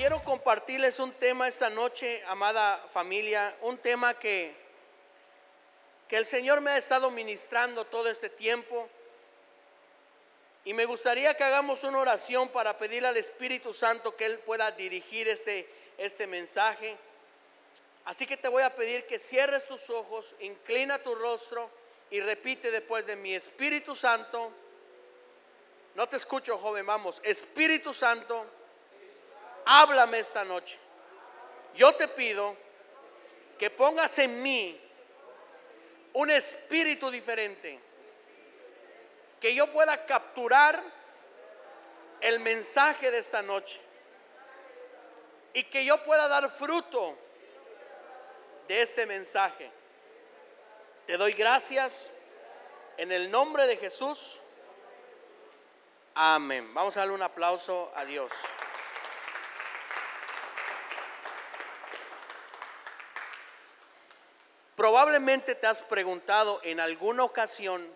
quiero compartirles un tema esta noche, amada familia, un tema que el Señor me ha estado ministrando todo este tiempo. Y me gustaría que hagamos una oración para pedirle al Espíritu Santo que Él pueda dirigir este mensaje. Así que te voy a pedir que cierres tus ojos, inclina tu rostro y repite después de mí: Espíritu Santo. No te escucho, joven, vamos. Espíritu Santo, háblame esta noche. Yo te pido que pongas en mí un espíritu diferente, que yo pueda capturar el mensaje de esta noche y que yo pueda dar fruto de este mensaje. Te doy gracias en el nombre de Jesús. Amén. Vamos a darle un aplauso a Dios. Probablemente te has preguntado en alguna ocasión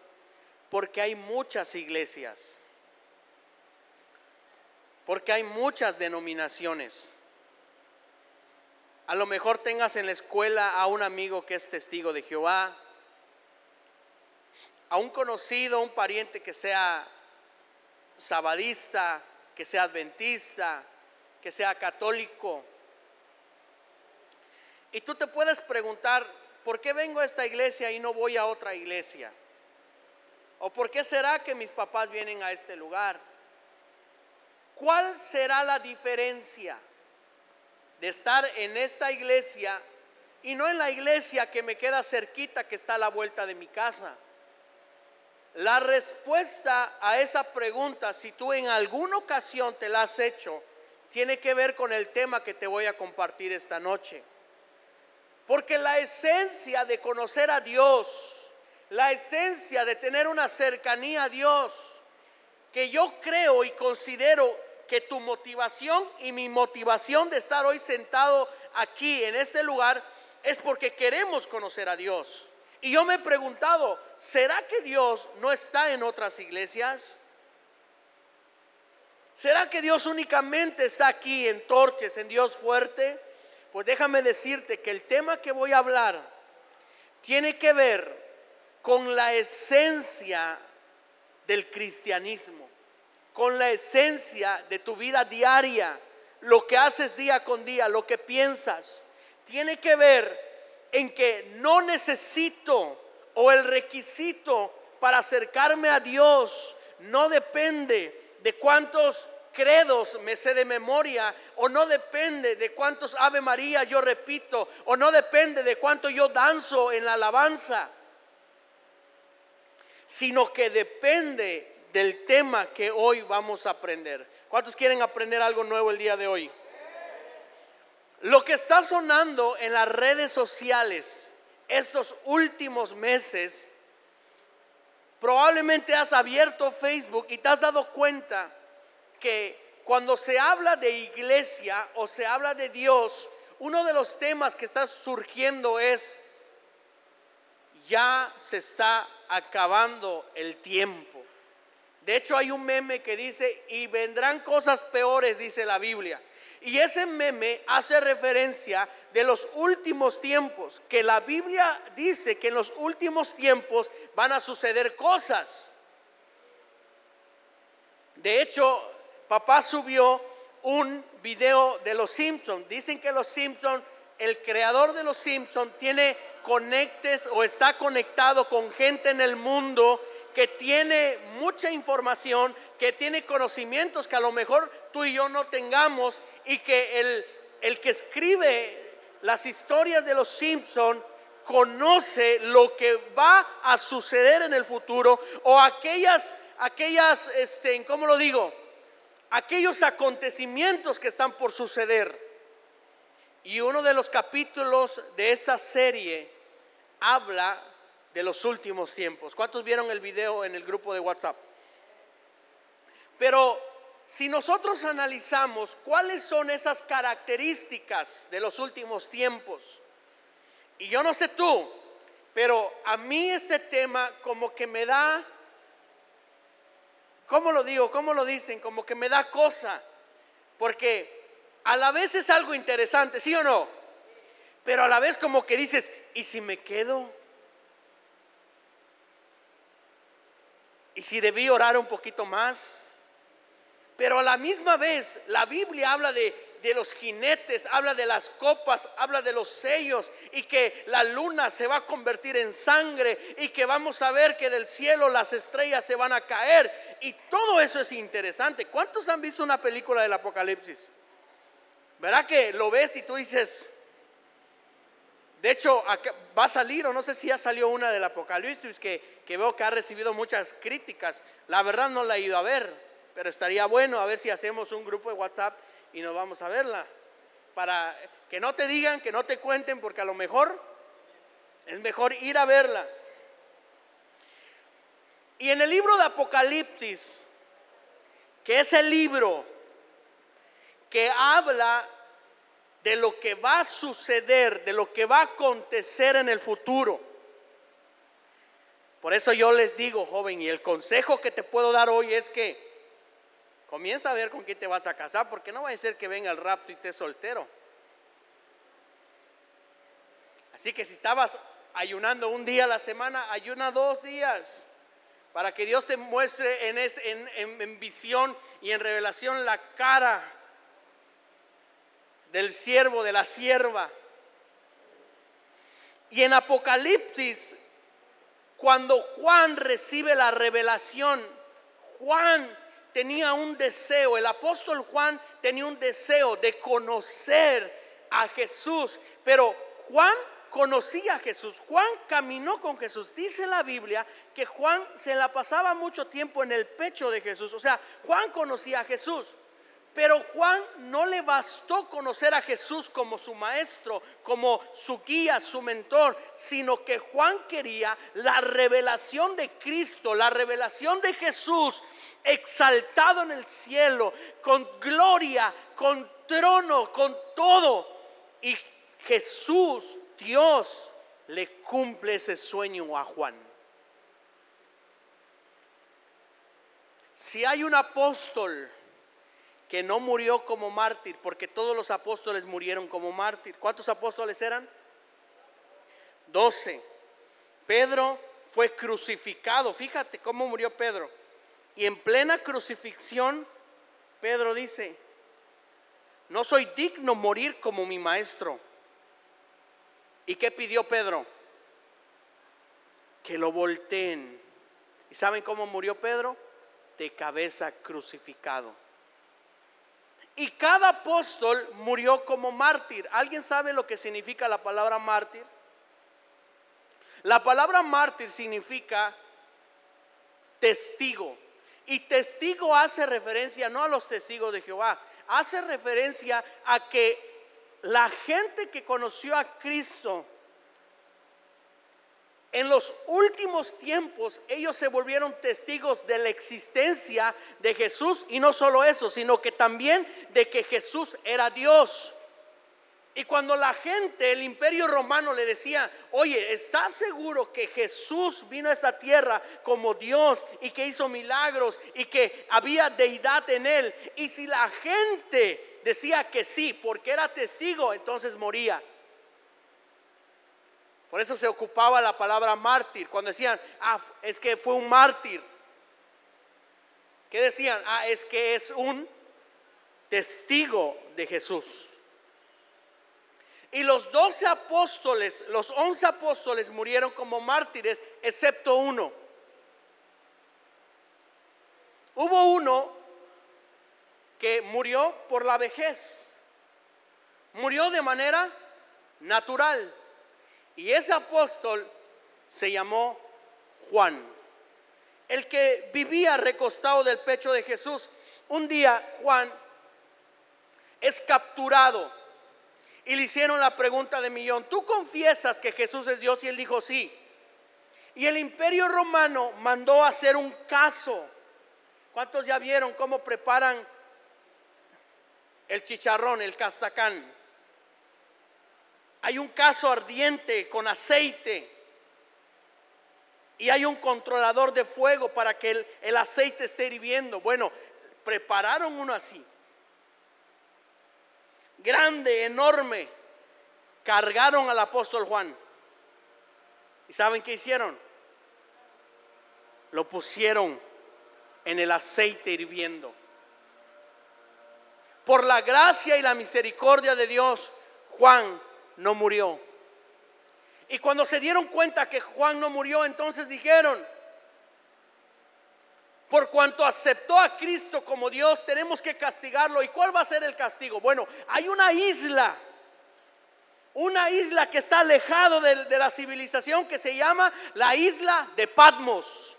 por qué hay muchas iglesias, porque hay muchas denominaciones. A lo mejor tengas en la escuela a un amigo que es testigo de Jehová, a un conocido, un pariente que sea sabadista, que sea adventista, que sea católico. Y tú te puedes preguntar: ¿por qué vengo a esta iglesia y no voy a otra iglesia? ¿O por qué será que mis papás vienen a este lugar? ¿Cuál será la diferencia de estar en esta iglesia y no en la iglesia que me queda cerquita, que está a la vuelta de mi casa? La respuesta a esa pregunta, si tú en alguna ocasión te la has hecho, tiene que ver con el tema que te voy a compartir esta noche. Porque la esencia de conocer a Dios, la esencia de tener una cercanía a Dios, que yo creo y considero que tu motivación y mi motivación de estar hoy sentado aquí en este lugar es porque queremos conocer a Dios. Y yo me he preguntado: ¿será que Dios no está en otras iglesias? ¿Será que Dios únicamente está aquí en Torches, en Dios Fuerte? Pues déjame decirte que el tema que voy a hablar tiene que ver con la esencia del cristianismo, con la esencia de tu vida diaria, lo que haces día con día, lo que piensas. Tiene que ver en que no necesito, o el requisito para acercarme a Dios no depende de cuántos credos me sé de memoria, o no depende de cuántos Ave María yo repito, o no depende de cuánto yo danzo en la alabanza, sino que depende del tema que hoy vamos a aprender. ¿Cuántos quieren aprender algo nuevo el día de hoy? Lo que está sonando en las redes sociales estos últimos meses, probablemente has abierto Facebook y te has dado cuenta que cuando se habla de iglesia o se habla de Dios, uno de los temas que está surgiendo es: ya se está acabando el tiempo. De hecho, hay un meme que dice: y vendrán cosas peores, dice la Biblia. Y ese meme hace referencia de los últimos tiempos, que la Biblia dice que en los últimos tiempos van a suceder cosas. De hecho, papá subió un video de los Simpsons. Dicen que los Simpsons, el creador de los Simpsons, tiene conectes o está conectado con gente en el mundo que tiene mucha información, que tiene conocimientos que a lo mejor tú y yo no tengamos, y que el que escribe las historias de los Simpsons conoce lo que va a suceder en el futuro, o aquellas, ¿cómo lo digo? Aquellos acontecimientos que están por suceder. Y uno de los capítulos de esta serie habla de los últimos tiempos. ¿Cuántos vieron el video en el grupo de WhatsApp? Pero si nosotros analizamos cuáles son esas características de los últimos tiempos, y yo no sé tú, pero a mí este tema como que me da, ¿cómo lo digo? ¿Cómo lo dicen? Como que me da cosa, porque A la vez es algo interesante, ¿sí o no? Pero a la vez como que dices, ¿y si me quedo? ¿Y si debí orar un poquito más? Pero a la misma vez la Biblia habla de los jinetes, habla de las copas, habla de los sellos, y que la luna se va a convertir en sangre, y que vamos a ver que del cielo las estrellas se van a caer, y todo eso es interesante. ¿Cuántos han visto una película del Apocalipsis? ¿Verdad que lo ves y tú dices? De hecho, acá va a salir, o no sé si ya salió una del Apocalipsis, que veo que ha recibido muchas críticas. La verdad no la he ido a ver, pero estaría bueno a ver si hacemos un grupo de WhatsApp y nos vamos a verla. Para que no te digan, que no te cuenten, porque a lo mejor es mejor ir a verla. Y en el libro de Apocalipsis, que es el libro que habla de lo que va a suceder, de lo que va a acontecer en el futuro. Por eso yo les digo, joven, y el consejo que te puedo dar hoy es que comienza a ver con quién te vas a casar, porque no va a ser que venga el rapto y estés soltero. Así que si estabas ayunando un día a la semana, ayuna 2 días, para que Dios te muestre en visión y en revelación la cara del siervo, de la sierva. Y en Apocalipsis, cuando Juan recibe la revelación, Juan tenía un deseo, el apóstol Juan tenía un deseo de conocer a Jesús, pero Juan conocía a Jesús, Juan caminó con Jesús. Dice la Biblia que Juan se la pasaba mucho tiempo en el pecho de Jesús, o sea, Juan conocía a Jesús. Pero Juan no le bastó conocer a Jesús como su maestro, como su guía, su mentor, sino que Juan quería la revelación de Cristo, la revelación de Jesús exaltado en el cielo, con gloria, con trono, con todo. Y Jesús, Dios, le cumple ese sueño a Juan. Si hay un apóstol que no murió como mártir, porque todos los apóstoles murieron como mártir. ¿Cuántos apóstoles eran? 12. Pedro fue crucificado. Fíjate cómo murió Pedro. Y en plena crucifixión, Pedro dice: no soy digno morir como mi maestro. ¿Y qué pidió Pedro? Que lo volteen. ¿Y saben cómo murió Pedro? De cabeza crucificado. Y cada apóstol murió como mártir. ¿Alguien sabe lo que significa la palabra mártir? La palabra mártir significa testigo. Y testigo hace referencia no a los testigos de Jehová, hace referencia a que la gente que conoció a Cristo en los últimos tiempos, ellos se volvieron testigos de la existencia de Jesús. Y no solo eso, sino que también de que Jesús era Dios. Y cuando la gente, el imperio romano le decía: oye, ¿estás seguro que Jesús vino a esta tierra como Dios y que hizo milagros y que había deidad en él? Y si la gente decía que sí, porque era testigo, entonces moría. Por eso se ocupaba la palabra mártir. Cuando decían: es que fue un mártir. ¿Qué decían? Es que es un testigo de Jesús. Y los 12 apóstoles, los 11 apóstoles murieron como mártires, excepto uno. Hubo uno que murió por la vejez. Murió de manera natural. Y ese apóstol se llamó Juan, el que vivía recostado del pecho de Jesús. Un día Juan es capturado y le hicieron la pregunta de millón: ¿tú confiesas que Jesús es Dios? Y él dijo sí. Y el imperio romano mandó a hacer un caso. ¿Cuántos ya vieron cómo preparan el chicharrón, el castacán? Hay un caso ardiente con aceite y hay un controlador de fuego para que el aceite esté hirviendo. Bueno, prepararon uno así. grande, enorme, cargaron al apóstol Juan. ¿Y saben qué hicieron? Lo pusieron en el aceite hirviendo. Por la gracia y la misericordia de Dios, Juan no murió. Y cuando se dieron cuenta que Juan no murió, entonces dijeron: por cuanto aceptó a Cristo como Dios, tenemos que castigarlo. ¿Y cuál va a ser el castigo? Bueno, hay una isla que está alejado de la civilización, que se llama la isla de Patmos.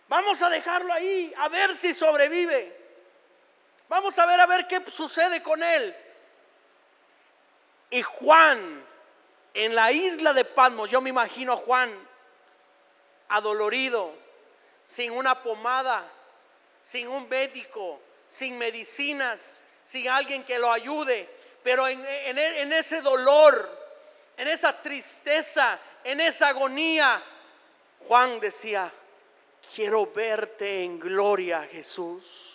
Vamos a dejarlo ahí, a ver si sobrevive. Vamos a ver qué sucede con él. Y Juan, en la isla de Patmos, yo me imagino a Juan adolorido, sin una pomada, sin un médico, sin medicinas, sin alguien que lo ayude. Pero en ese dolor, en esa tristeza, en esa agonía, Juan decía: quiero verte en gloria, Jesús.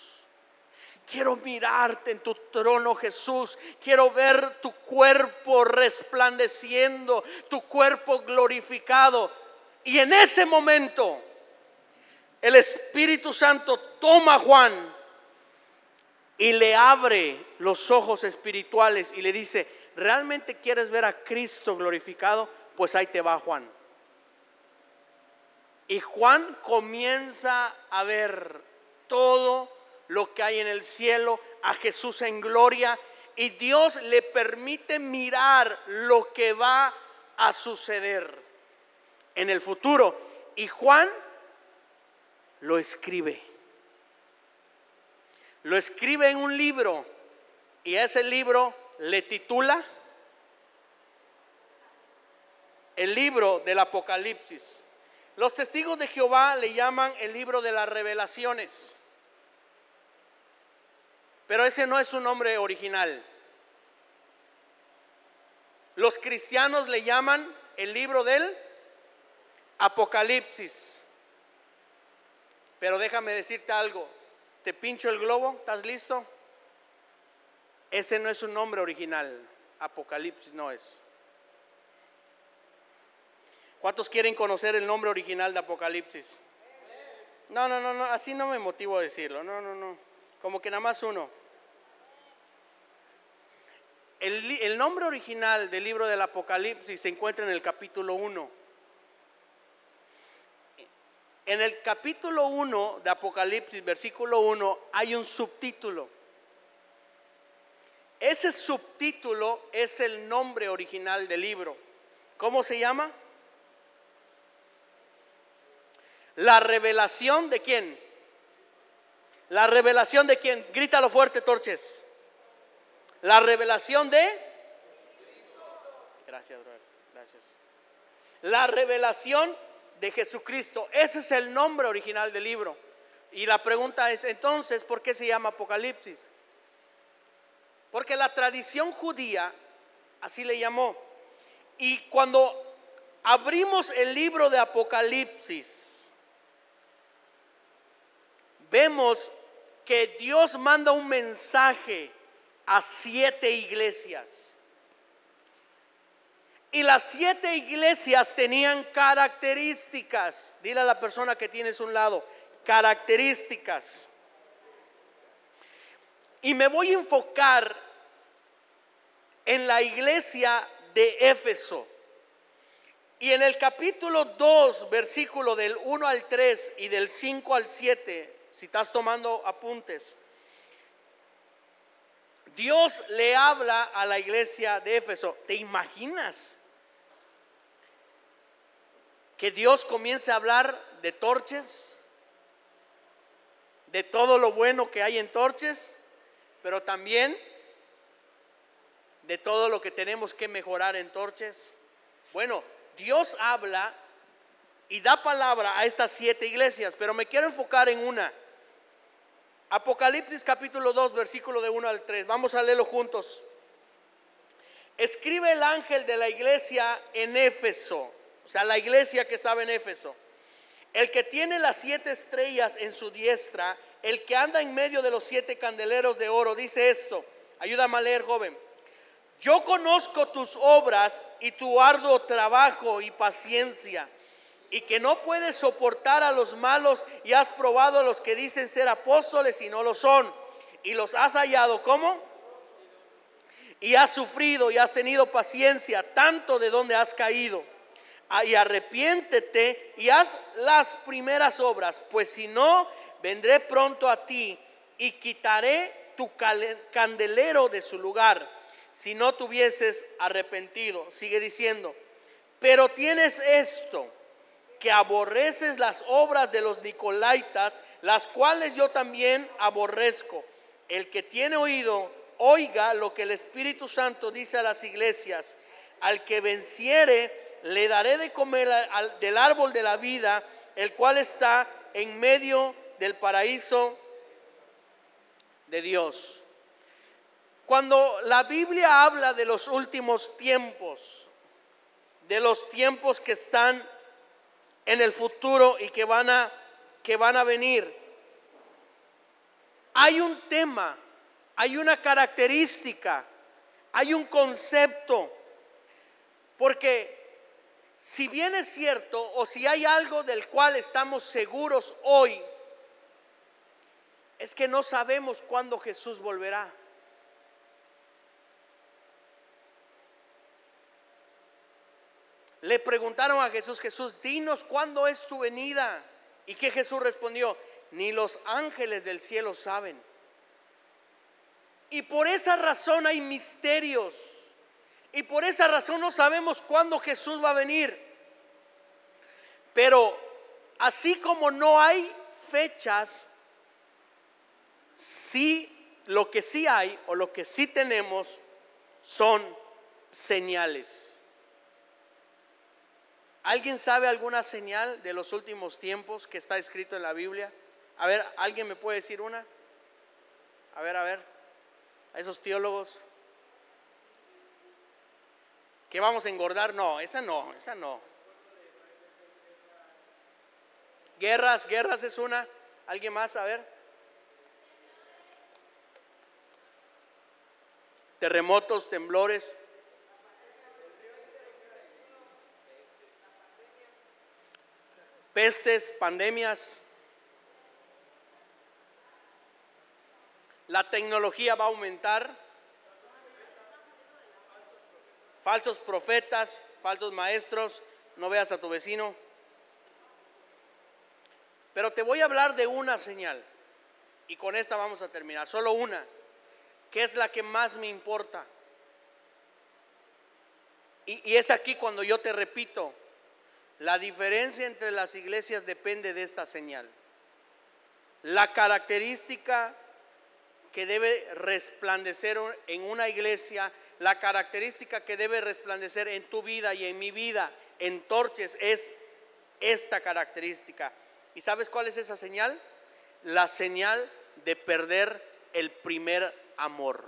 Quiero mirarte en tu trono, Jesús. Quiero ver tu cuerpo resplandeciendo, tu cuerpo glorificado. Y en ese momento, el Espíritu Santo toma a Juan y le abre los ojos espirituales y le dice: ¿realmente quieres ver a Cristo glorificado? Pues ahí te va, Juan. Y Juan comienza a ver todo lo que hay en el cielo, a Jesús en gloria, y Dios le permite mirar lo que va a suceder en el futuro. Y Juan lo escribe. Lo escribe en un libro, y ese libro le titula el libro del Apocalipsis. Los testigos de Jehová le llaman el libro de las revelaciones, pero ese no es su nombre original. Los cristianos le llaman el libro del Apocalipsis. Pero déjame decirte algo. Te pincho el globo, ¿estás listo? Ese no es su nombre original. Apocalipsis no es. ¿Cuántos quieren conocer el nombre original de Apocalipsis? No, así no me motivo a decirlo. No. Como que nada más uno. El nombre original del libro del Apocalipsis se encuentra en el capítulo 1. En el capítulo 1 de Apocalipsis, versículo 1, hay un subtítulo. Ese subtítulo es el nombre original del libro. ¿Cómo se llama? La revelación de quién. La revelación de quién. Grítalo fuerte, Torches. La revelación de. Gracias, brother. Gracias. La revelación de Jesucristo. Ese es el nombre original del libro. Y la pregunta es, entonces, ¿por qué se llama Apocalipsis? Porque la tradición judía así le llamó. Y cuando abrimos el libro de Apocalipsis, vemos que Dios manda un mensaje a 7 iglesias. Y las 7 iglesias tenían características. Dile a la persona que tienes a un lado: características. Y me voy a enfocar en la iglesia de Éfeso. Y en el capítulo 2, versículo del 1 al 3 y del 5 al 7, si estás tomando apuntes, Dios le habla a la iglesia de Éfeso. ¿Te imaginas que Dios comience a hablar de Torches? De todo lo bueno que hay en Torches, pero también de todo lo que tenemos que mejorar en Torches. Bueno, Dios habla y da palabra a estas 7 iglesias, pero me quiero enfocar en una. Apocalipsis capítulo 2, versículo de 1 al 3. Vamos a leerlo juntos. Escribe el ángel de la iglesia en Éfeso, o sea, la iglesia que estaba en Éfeso: el que tiene las 7 estrellas en su diestra, el que anda en medio de los 7 candeleros de oro, dice esto: Ayúdame a leer, joven. Yo conozco tus obras y tu arduo trabajo y paciencia, y que no puedes soportar a los malos, y has probado a los que dicen ser apóstoles y no lo son, y los has hallado, ¿cómo? Y has sufrido y has tenido paciencia, tanto de donde has caído. Y arrepiéntete y haz las primeras obras, pues si no, vendré pronto a ti y quitaré tu candelero de su lugar, si no te hubieses arrepentido. Sigue diciendo, pero tienes esto, que aborreces las obras de los nicolaitas, las cuales yo también aborrezco. El que tiene oído, oiga lo que el Espíritu Santo dice a las iglesias. Al que venciere, le daré de comer del árbol de la vida, el cual está en medio del paraíso de Dios. Cuando la Biblia habla de los últimos tiempos, de los tiempos que están en el futuro y que van a venir, hay un tema, hay una característica, hay un concepto, porque si bien es cierto, o si hay algo del cual estamos seguros hoy, es que no sabemos cuándo Jesús volverá. Le preguntaron a Jesús, Jesús, dinos cuándo es tu venida. ¿Y qué Jesús respondió? Ni los ángeles del cielo saben. Y por esa razón hay misterios. Y por esa razón no sabemos cuándo Jesús va a venir. Pero así como no hay fechas, sí, lo que sí hay o lo que sí tenemos son señales. ¿Alguien sabe alguna señal de los últimos tiempos que está escrito en la Biblia? A ver, ¿alguien me puede decir una? A ver, a esos teólogos. ¿Que vamos a engordar? No, esa no. Guerras es una. ¿Alguien más? A ver. Terremotos, temblores. Pestes, pandemias. La tecnología va a aumentar. Falsos profetas, falsos maestros. No veas a tu vecino. Pero te voy a hablar de una señal, y con esta vamos a terminar. Solo una, que es la que más me importa. Y es aquí cuando yo te repito, la diferencia entre las iglesias depende de esta señal. La característica que debe resplandecer en una iglesia, la característica que debe resplandecer en tu vida y en mi vida, en Torches, es esta característica. ¿Y sabes cuál es esa señal? La señal de perder el primer amor.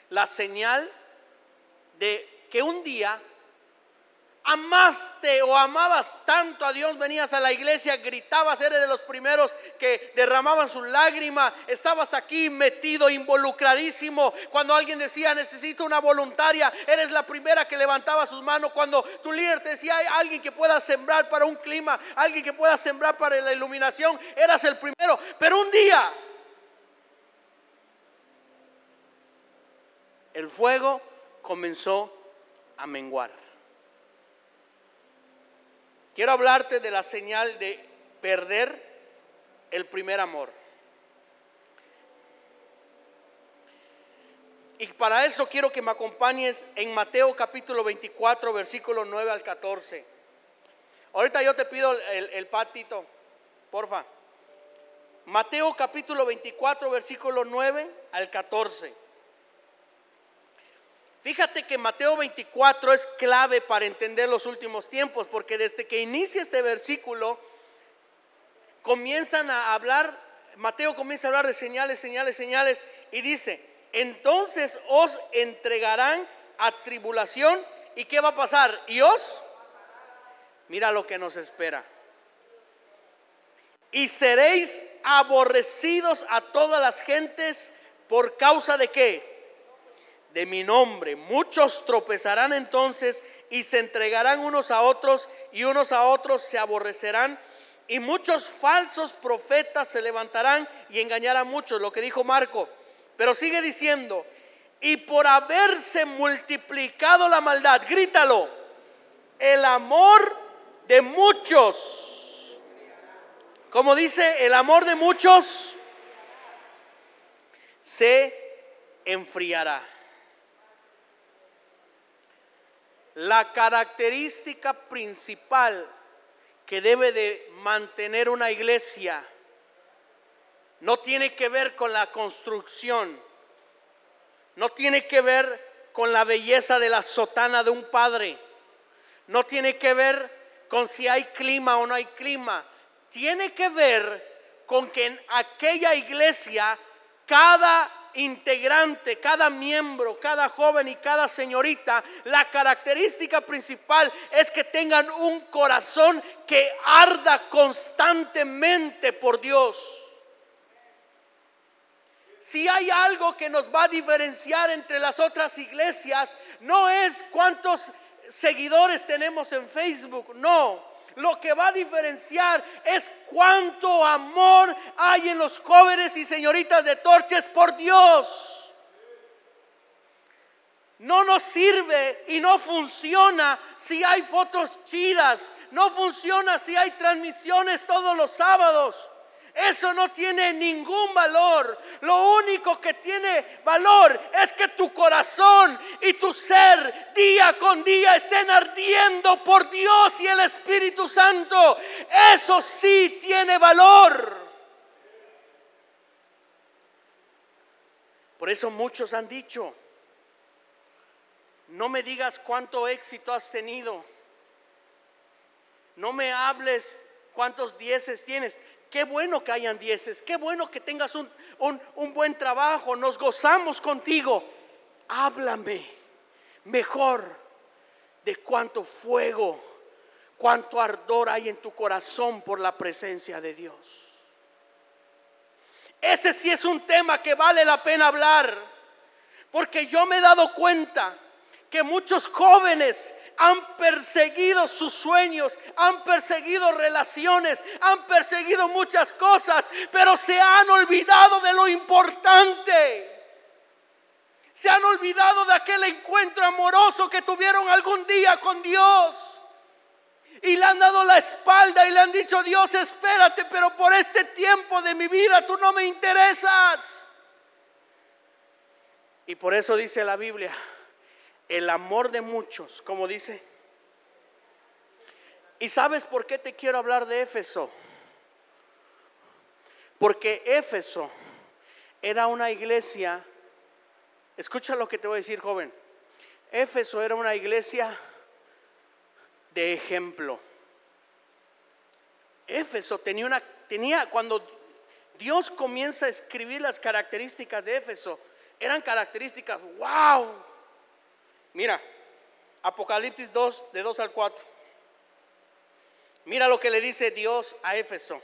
La señal de que un día amaste o amabas tanto a Dios, venías a la iglesia, gritabas, eres de los primeros que derramaban su lágrima, estabas aquí metido, involucradísimo. Cuando alguien decía necesito una voluntaria, eres la primera que levantaba sus manos. Cuando tu líder te decía hay alguien que pueda sembrar para un clima, alguien que pueda sembrar para la iluminación, eras el primero. Pero un día el fuego comenzó a menguar. Quiero hablarte de la señal de perder el primer amor. Y para eso quiero que me acompañes en Mateo capítulo 24, versículos 9 al 14. Ahorita yo te pido el patito, porfa. Mateo capítulo 24, versículo 9 al 14. Fíjate que Mateo 24 es clave para entender los últimos tiempos, porque desde que inicia este versículo comienzan a hablar, Mateo comienza a hablar de señales, y dice, entonces os entregarán a tribulación, ¿y qué va a pasar? Y mira lo que nos espera. Y seréis aborrecidos a todas las gentes ¿Por causa de qué? De mi nombre. Muchos tropezarán entonces y se entregarán unos a otros y unos a otros se aborrecerán. Y muchos falsos profetas se levantarán y engañarán a muchos, lo que dijo Marco. Pero sigue diciendo, y por haberse multiplicado la maldad, grítalo, el amor de muchos, como dice, el amor de muchos se enfriará. La característica principal que debe de mantener una iglesia no tiene que ver con la construcción, no tiene que ver con la belleza de la sotana de un padre, no tiene que ver con si hay clima o no hay clima, tiene que ver con que en aquella iglesia cada integrante, cada miembro, cada joven y cada señorita, la característica principal es que tengan un corazón que arda constantemente por Dios. Si hay algo que nos va a diferenciar entre las otras iglesias, no es cuántos seguidores tenemos en Facebook, no. Lo que va a diferenciar es cuánto amor hay en los jóvenes y señoritas de Torches por Dios. No nos sirve y no funciona si hay fotos chidas, no funciona si hay transmisiones todos los sábados. Eso no tiene ningún valor. Lo único que tiene valor es que tu corazón y tu ser día con día estén ardiendo por Dios y el Espíritu Santo. Eso sí tiene valor. Por eso muchos han dicho, no me digas cuánto éxito has tenido, no me hables cuántos dieces tienes. Qué bueno que hayan dieces, qué bueno que tengas un buen trabajo, nos gozamos contigo. Háblame mejor de cuánto fuego, cuánto ardor hay en tu corazón por la presencia de Dios. Ese sí es un tema que vale la pena hablar, porque yo me he dado cuenta que muchos jóvenes han perseguido sus sueños, han perseguido relaciones, han perseguido muchas cosas, pero se han olvidado de lo importante. Se han olvidado de aquel encuentro amoroso que tuvieron algún día con Dios. Y le han dado la espalda y le han dicho, Dios, espérate, pero por este tiempo de mi vida tú no me interesas. Y por eso dice la Biblia, el amor de muchos, como dice. ¿Y sabes por qué te quiero hablar de Éfeso? Porque Éfeso era una iglesia, escucha lo que te voy a decir, joven. Éfeso era una iglesia de ejemplo. Éfeso tenía cuando Dios comienza a escribir las características de Éfeso, eran características, wow. Mira, Apocalipsis 2, de 2 al 4. Mira lo que le dice Dios a Éfeso.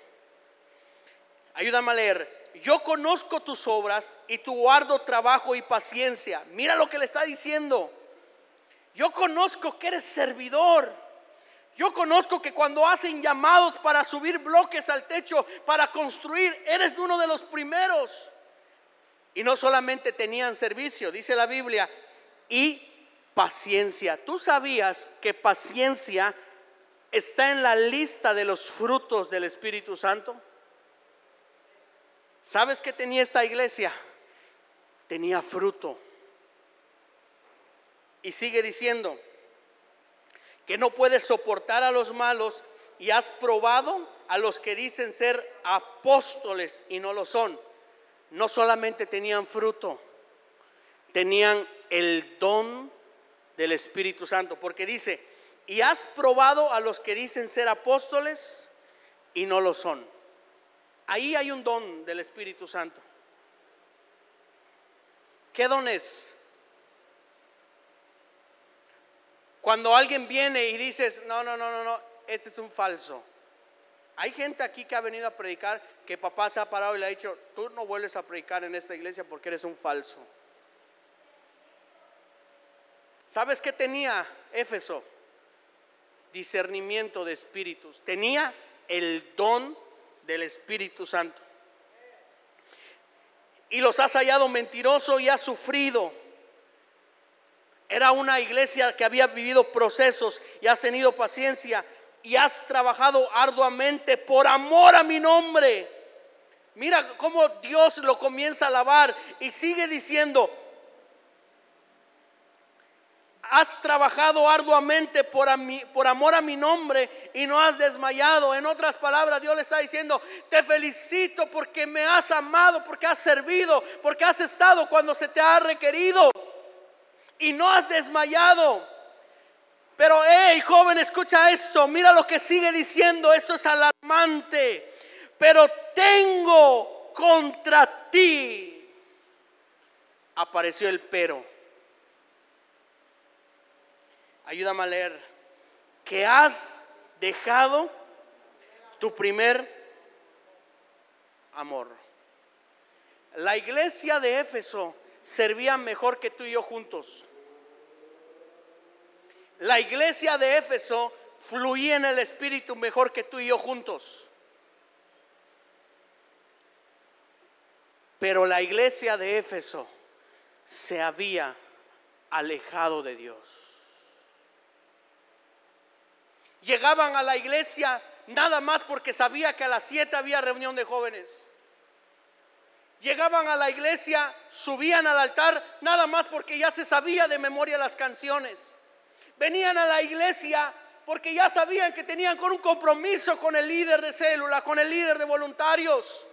Ayúdame a leer. Yo conozco tus obras y tu arduo trabajo y paciencia. Mira lo que le está diciendo. Yo conozco que eres servidor. Yo conozco que cuando hacen llamados para subir bloques al techo, para construir, eres uno de los primeros. Y no solamente tenían servicio, dice la Biblia, y paciencia. ¿Tú sabías que paciencia está en la lista de los frutos del Espíritu Santo? ¿Sabes qué tenía esta iglesia? Tenía fruto. Y sigue diciendo que no puedes soportar a los malos y has probado a los que dicen ser apóstoles y no lo son. No solamente tenían fruto, tenían el don del Espíritu Santo, porque dice, y has probado a los que dicen ser apóstoles y no lo son. Ahí hay un don del Espíritu Santo. ¿Qué don es? Cuando alguien viene y dices, no, este es un falso. Hay gente aquí que ha venido a predicar que papá se ha parado y le ha dicho: tú no vuelves a predicar en esta iglesia porque eres un falso. ¿Sabes qué tenía Éfeso? Discernimiento de espíritus. Tenía el don del Espíritu Santo. Y los has hallado mentiroso y has sufrido. Era una iglesia que había vivido procesos y has tenido paciencia y has trabajado arduamente por amor a mi nombre. Mira cómo Dios lo comienza a alabar y sigue diciendo: has trabajado arduamente por amor a mi nombre y no has desmayado. En otras palabras, Dios le está diciendo: te felicito porque me has amado, porque has servido, porque has estado cuando se te ha requerido y no has desmayado. Pero hey, joven, escucha esto, mira lo que sigue diciendo. Esto es alarmante. Pero tengo contra ti, apareció el pero. Ayúdame a leer. Que has dejado tu primer amor. La iglesia de Éfeso servía mejor que tú y yo juntos. La iglesia de Éfeso fluía en el Espíritu mejor que tú y yo juntos. Pero la iglesia de Éfeso se había alejado de Dios. Llegaban a la iglesia nada más porque sabía que a las 7 había reunión de jóvenes. Llegaban a la iglesia, subían al altar nada más porque ya se sabía de memoria las canciones. Venían a la iglesia porque ya sabían que tenían un compromiso con el líder de célula, con el líder de voluntarios.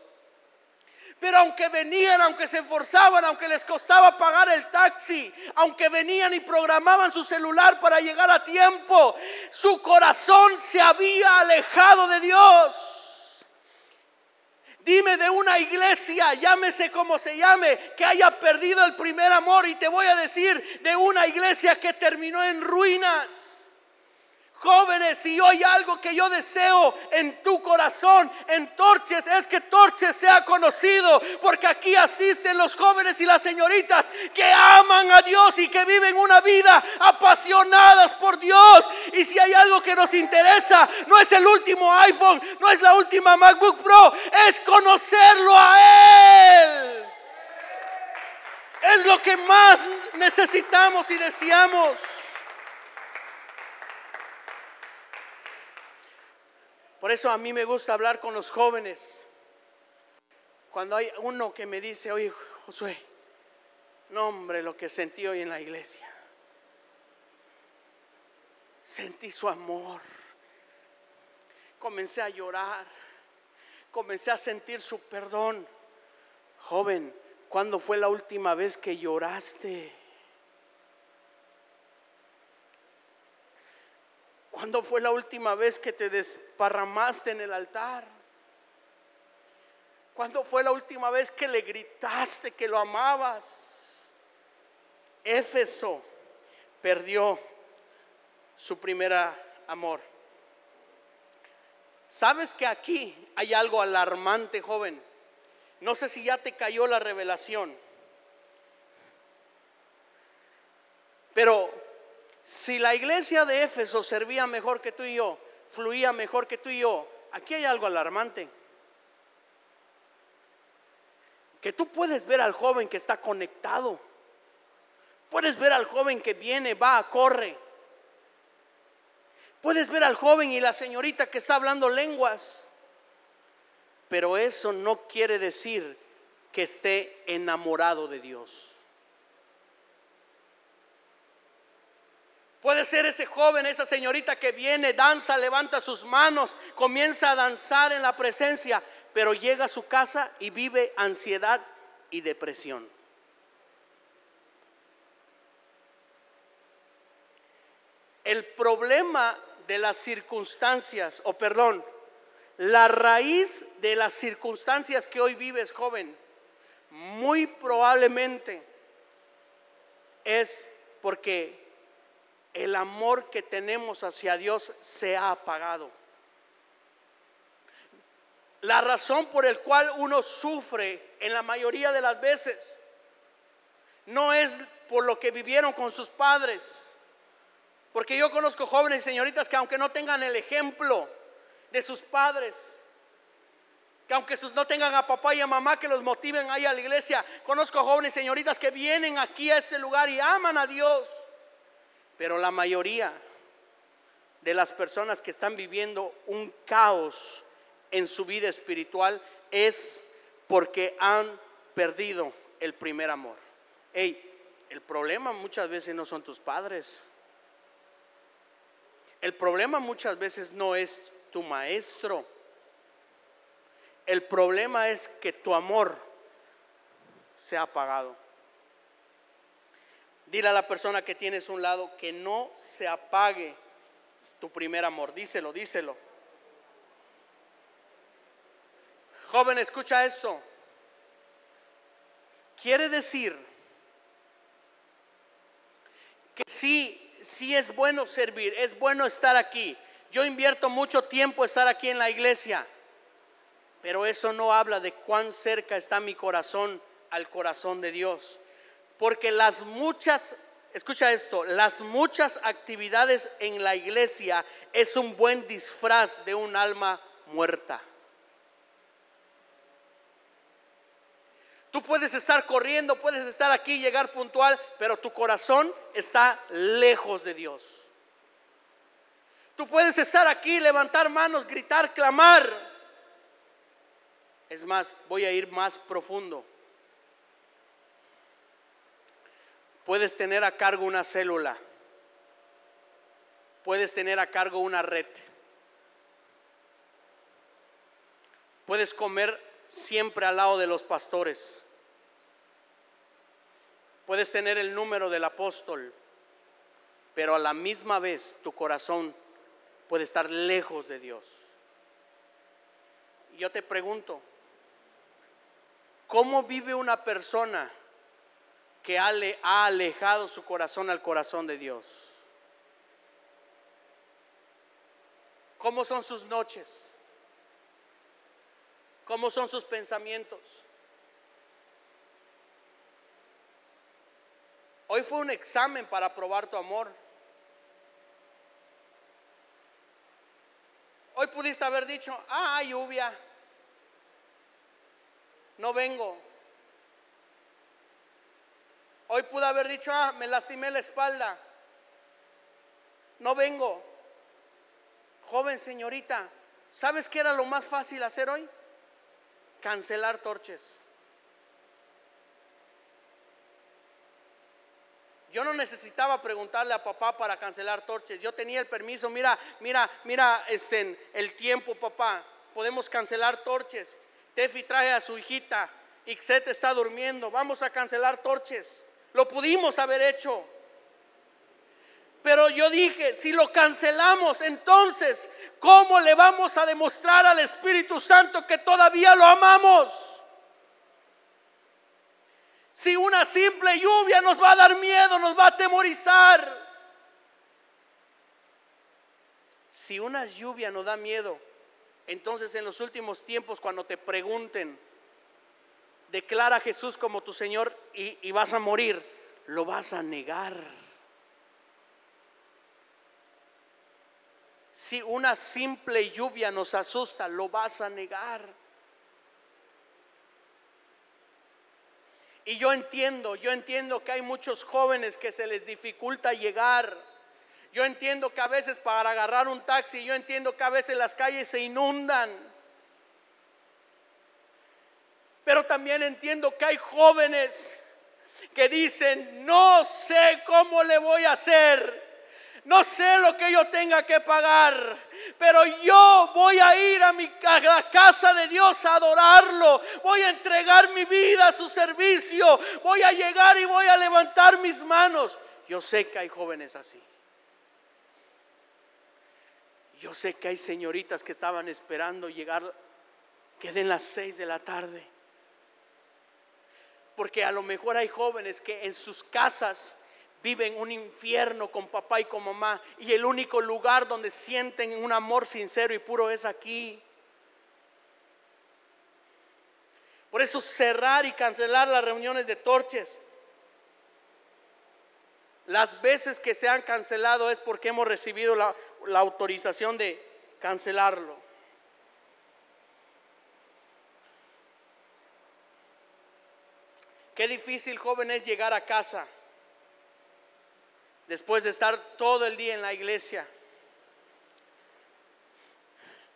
Pero aunque venían, aunque se esforzaban, aunque les costaba pagar el taxi, aunque venían y programaban su celular para llegar a tiempo, su corazón se había alejado de Dios. Dime de una iglesia, llámese como se llame, que haya perdido el primer amor, y te voy a decir de una iglesia que terminó en ruinas. Jóvenes, si hoy algo que yo deseo en tu corazón, en Torches, es que Torches sea conocido, porque aquí asisten los jóvenes y las señoritas que aman a Dios y que viven una vida apasionadas por Dios. Y si hay algo que nos interesa, no es el último iPhone, no es la última MacBook Pro, es conocerlo a Él. Es lo que más necesitamos y deseamos. Por eso a mí me gusta hablar con los jóvenes. Cuando hay uno que me dice: oye, Josué, no hombre, lo que sentí hoy en la iglesia. Sentí su amor. Comencé a llorar. Comencé a sentir su perdón. Joven, ¿cuándo fue la última vez que lloraste? ¿Cuándo fue la última vez que te desparramaste en el altar? ¿Cuándo fue la última vez que le gritaste que lo amabas? Éfeso perdió su primer amor. ¿Sabes que aquí hay algo alarmante, joven? No sé si ya te cayó la revelación, pero si la iglesia de Éfeso servía mejor que tú y yo, fluía mejor que tú y yo, aquí hay algo alarmante. Que tú puedes ver al joven que está conectado. Puedes ver al joven que viene, va, corre. Puedes ver al joven y la señorita que está hablando lenguas. Pero eso no quiere decir que esté enamorado de Dios. Puede ser ese joven, esa señorita que viene, danza, levanta sus manos, comienza a danzar en la presencia, pero llega a su casa y vive ansiedad y depresión. El problema de las circunstancias, la raíz de las circunstancias que hoy vives, joven, muy probablemente es porque el amor que tenemos hacia Dios se ha apagado. la razón por el cual uno sufre en la mayoría de las veces no es por lo que vivieron con sus padres. Porque yo conozco jóvenes y señoritas que aunque no tengan el ejemplo de sus padres, que aunque no tengan a papá y a mamá que los motiven ahí a la iglesia, conozco jóvenes y señoritas que vienen aquí a ese lugar y aman a Dios. Pero la mayoría de las personas que están viviendo un caos en su vida espiritual es porque han perdido el primer amor. El problema muchas veces no son tus padres. El problema muchas veces no es tu maestro. El problema es que tu amor se ha apagado. Dile a la persona que tienes a un lado que no se apague tu primer amor. Díselo, díselo. Joven, escucha esto. Quiere decir que sí es bueno servir, es bueno estar aquí. Yo invierto mucho tiempo estar aquí en la iglesia, pero eso no habla de cuán cerca está mi corazón al corazón de Dios. Porque escucha esto, las muchas actividades en la iglesia es un buen disfraz de un alma muerta. Tú puedes estar corriendo, puedes estar aquí, llegar puntual, pero tu corazón está lejos de Dios. Tú puedes estar aquí, levantar manos, gritar, clamar. Es más, voy a ir más profundo. Puedes tener a cargo una célula. Puedes tener a cargo una red. Puedes comer siempre al lado de los pastores. Puedes tener el número del apóstol, pero a la misma vez tu corazón puede estar lejos de Dios. Yo te pregunto, ¿cómo vive una persona que ha alejado su corazón al corazón de Dios? ¿Cómo son sus noches? ¿Cómo son sus pensamientos? Hoy fue un examen para probar tu amor. Hoy pudiste haber dicho, hay lluvia, no vengo. Hoy pude haber dicho, me lastimé la espalda, no vengo. Joven, señorita, ¿sabes qué era lo más fácil hacer hoy? Cancelar torches. Yo no necesitaba preguntarle a papá para cancelar torches. Yo tenía el permiso. Mira, el tiempo, papá. Podemos cancelar torches. Tefi traje a su hijita. Ixet está durmiendo. Vamos a cancelar torches. Lo pudimos haber hecho. Pero yo dije, si lo cancelamos, entonces, ¿cómo le vamos a demostrar al Espíritu Santo que todavía lo amamos? Si una simple lluvia nos va a dar miedo, nos va a atemorizar. Si una lluvia nos da miedo, entonces en los últimos tiempos cuando te pregunten, declara a Jesús como tu Señor y vas a morir, lo vas a negar. Si una simple lluvia nos asusta, lo vas a negar. Y yo entiendo que hay muchos jóvenes que se les dificulta llegar. Yo entiendo que a veces para agarrar un taxi, yo entiendo que a veces las calles se inundan. Pero también entiendo que hay jóvenes que dicen, no sé cómo le voy a hacer. No sé lo que yo tenga que pagar, pero yo voy a ir a la casa de Dios a adorarlo. Voy a entregar mi vida a su servicio. Voy a llegar y voy a levantar mis manos. Yo sé que hay jóvenes así. Yo sé que hay señoritas que estaban esperando llegar, que den las 6 de la tarde. Porque a lo mejor hay jóvenes que en sus casas viven un infierno con papá y con mamá, y el único lugar donde sienten un amor sincero y puro es aquí. Por eso cerrar y cancelar las reuniones de torches. Las veces que se han cancelado es porque hemos recibido la autorización de cancelarlo. Qué difícil, joven, es llegar a casa después de estar todo el día en la iglesia,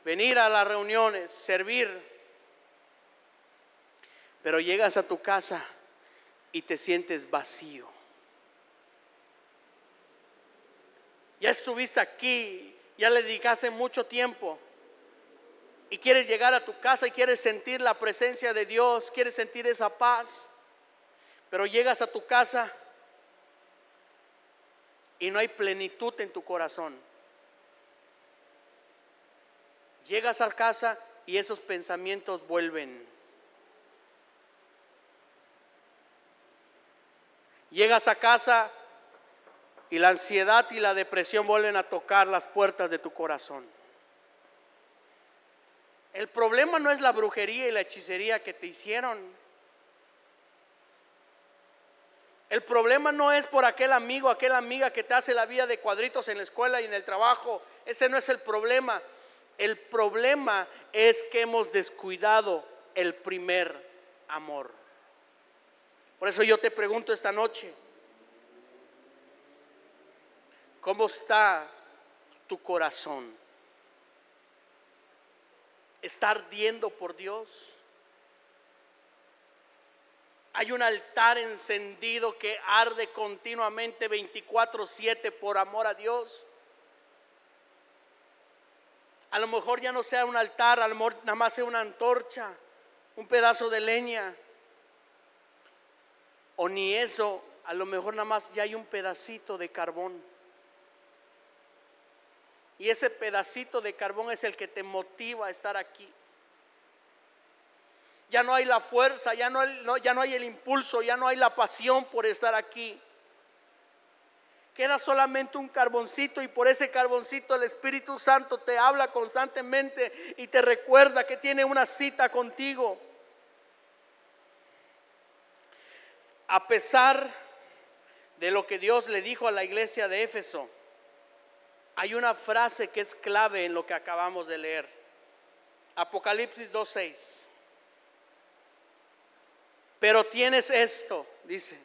venir a las reuniones, servir, pero llegas a tu casa y te sientes vacío. Ya estuviste aquí, ya le dedicaste mucho tiempo y quieres llegar a tu casa y quieres sentir la presencia de Dios, quieres sentir esa paz, pero llegas a tu casa y no hay plenitud en tu corazón. Llegas a casa y esos pensamientos vuelven. Llegas a casa y la ansiedad y la depresión vuelven a tocar las puertas de tu corazón. El problema no es la brujería y la hechicería que te hicieron. El problema no es por aquel amigo, aquella amiga que te hace la vida de cuadritos en la escuela y en el trabajo. Ese no es el problema. El problema es que hemos descuidado el primer amor. Por eso yo te pregunto esta noche, ¿cómo está tu corazón? ¿Está ardiendo por Dios? Hay un altar encendido que arde continuamente 24/7 por amor a Dios. A lo mejor ya no sea un altar, a lo mejor nada más sea una antorcha, un pedazo de leña. O ni eso, a lo mejor nada más ya hay un pedacito de carbón. Y ese pedacito de carbón es el que te motiva a estar aquí. Ya no hay la fuerza, ya no hay el impulso, ya no hay la pasión por estar aquí. Queda solamente un carboncito y por ese carboncito el Espíritu Santo te habla constantemente y te recuerda que tiene una cita contigo. A pesar de lo que Dios le dijo a la iglesia de Éfeso, hay una frase que es clave en lo que acabamos de leer. Apocalipsis 2:6. Pero tienes esto, dice,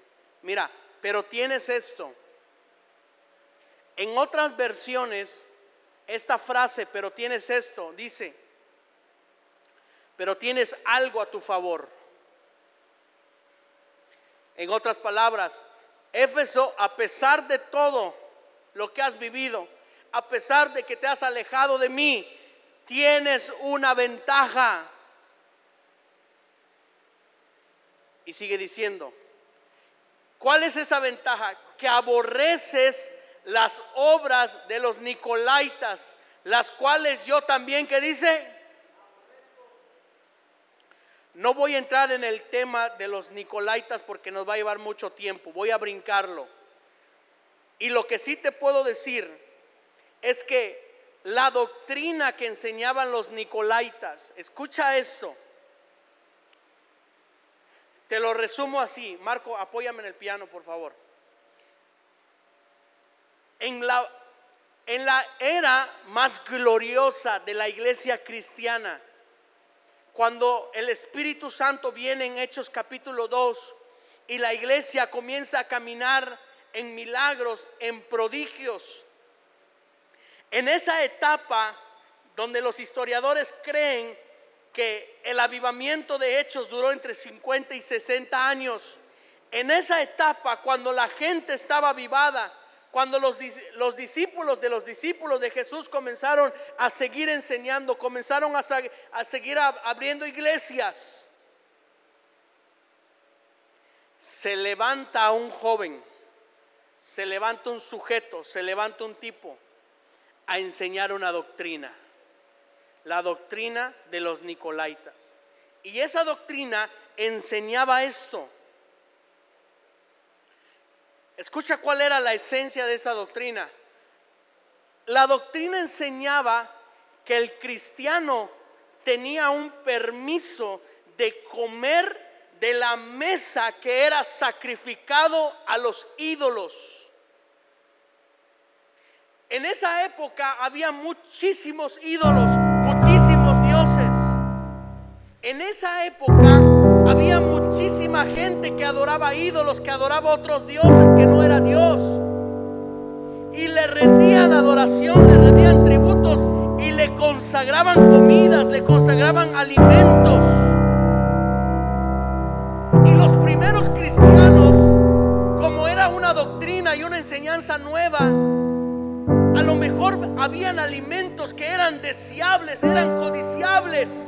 mira, pero tienes esto. En otras versiones, esta frase, pero tienes esto, dice, pero tienes algo a tu favor. En otras palabras, Éfeso, a pesar de todo lo que has vivido, a pesar de que te has alejado de mí, tienes una ventaja. Y sigue diciendo, ¿cuál es esa ventaja? Que aborreces las obras de los nicolaitas, las cuales yo también, ¿qué dice? No voy a entrar en el tema de los nicolaitas porque nos va a llevar mucho tiempo, voy a brincarlo. Y lo que sí te puedo decir es que la doctrina que enseñaban los nicolaitas, escucha esto, te lo resumo así. Marco, apóyame en el piano, por favor. En la era más gloriosa de la iglesia cristiana, cuando el Espíritu Santo viene en Hechos capítulo 2 y la iglesia comienza a caminar en milagros, en prodigios, en esa etapa donde los historiadores creen que el avivamiento de Hechos duró entre 50 y 60 años. En esa etapa, cuando la gente estaba avivada, cuando los discípulos de Jesús comenzaron a seguir enseñando, comenzaron a seguir abriendo iglesias, se levanta un joven, se levanta un sujeto, se levanta un tipo a enseñar una doctrina. La doctrina de los nicolaitas. Y esa doctrina enseñaba esto. Escucha cuál era la esencia de esa doctrina. La doctrina enseñaba que el cristiano tenía un permiso de comer de la mesa que era sacrificado a los ídolos. En esa época había muchísimos ídolos, muchísimos dioses. En esa época había muchísima gente que adoraba ídolos, que adoraba otros dioses, que no era Dios. Y le rendían adoración, le rendían tributos y le consagraban comidas, le consagraban alimentos. Y los primeros cristianos, como era una doctrina y una enseñanza nueva, a lo mejor habían alimentos que eran deseables, eran codiciables,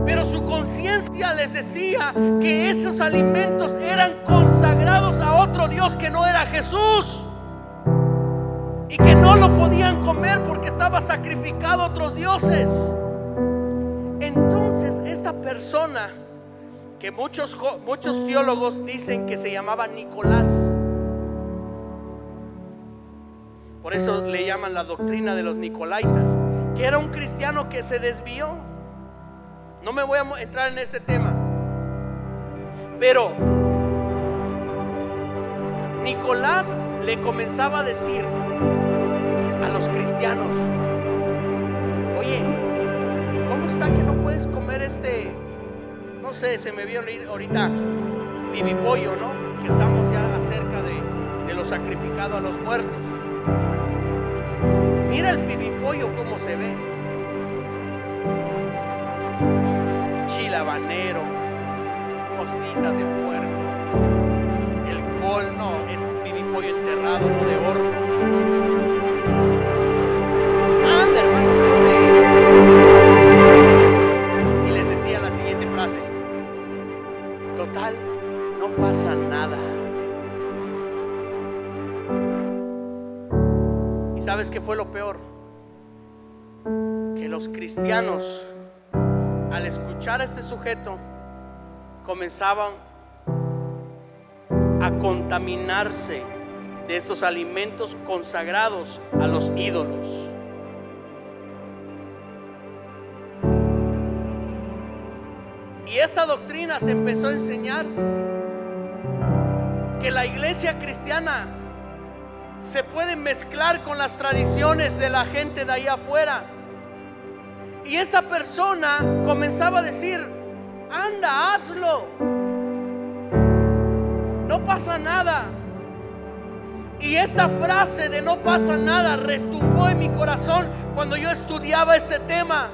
pero su conciencia les decía que esos alimentos eran consagrados a otro Dios que no era Jesús, y que no lo podían comer porque estaba sacrificado a otros dioses. Entonces esta persona, que muchos teólogos dicen que se llamaba Nicolás, por eso le llaman la doctrina de los Nicolaitas, que era un cristiano que se desvió. No me voy a entrar en este tema, pero Nicolás le comenzaba a decir a los cristianos: oye, ¿cómo está que no puedes comer no sé, se me vio ahorita pibipollo, ¿no? Que estamos ya acerca de lo sacrificado a los muertos. Mira el pibipollo cómo se ve. Chile habanero, costitas de puerco, el col, no, es pibipollo enterrado, no de horno. Anda, hermano, come. Y les decía la siguiente frase: total, no pasa nada. ¿Y sabes qué fue lo peor? Que los cristianos, al escuchar a este sujeto, comenzaban a contaminarse de estos alimentos consagrados a los ídolos. Y esta doctrina se empezó a enseñar, que la iglesia cristiana se puede mezclar con las tradiciones de la gente de allá afuera. Y esa persona comenzaba a decir: anda, hazlo, no pasa nada. Y esta frase de no pasa nada retumbó en mi corazón cuando yo estudiaba este tema.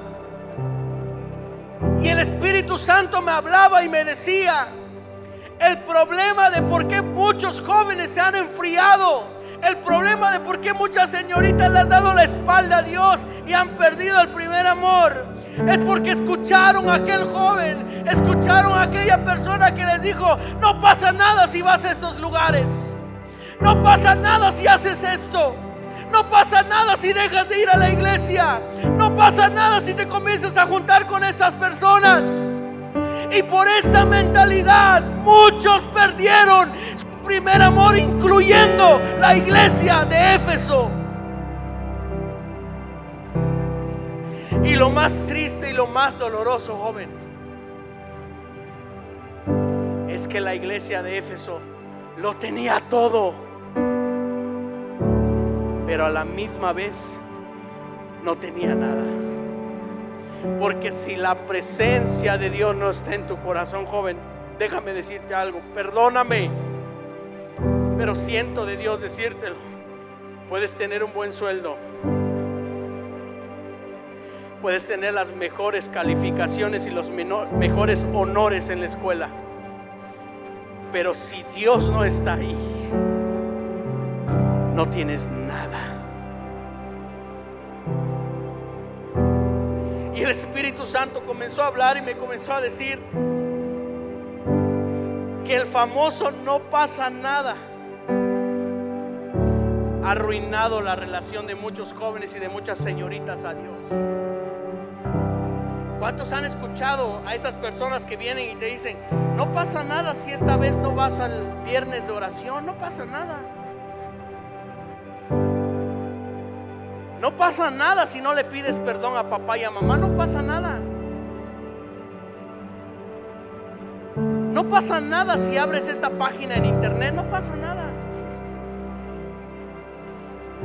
Y el Espíritu Santo me hablaba y me decía: el problema de por qué muchos jóvenes se han enfriado, el problema de por qué muchas señoritas le han dado la espalda a Dios y han perdido el primer amor, es porque escucharon a aquel joven, escucharon a aquella persona que les dijo: no pasa nada si vas a estos lugares, no pasa nada si haces esto, no pasa nada si dejas de ir a la iglesia, no pasa nada si te comienzas a juntar con estas personas. Y por esta mentalidad muchos perdieron su primer amor, incluyendo la iglesia de Éfeso. Y lo más triste y lo más doloroso, joven, es que la iglesia de Éfeso lo tenía todo, pero a la misma vez no tenía nada. Porque si la presencia de Dios no está en tu corazón, joven, déjame decirte algo, perdóname, pero siento de Dios decírtelo: puedes tener un buen sueldo, puedes tener las mejores calificaciones y los mejores honores en la escuela, pero si Dios no está ahí, no tienes nada. Y el Espíritu Santo comenzó a hablar y me comenzó a decir que el famoso no pasa nada ha arruinado la relación de muchos jóvenes y de muchas señoritas a Dios. ¿Cuántos han escuchado a esas personas que vienen y te dicen: no pasa nada si esta vez no vas al viernes de oración, no pasa nada? No pasa nada si no le pides perdón a papá y a mamá, no pasa nada. No pasa nada si abres esta página en internet, no pasa nada.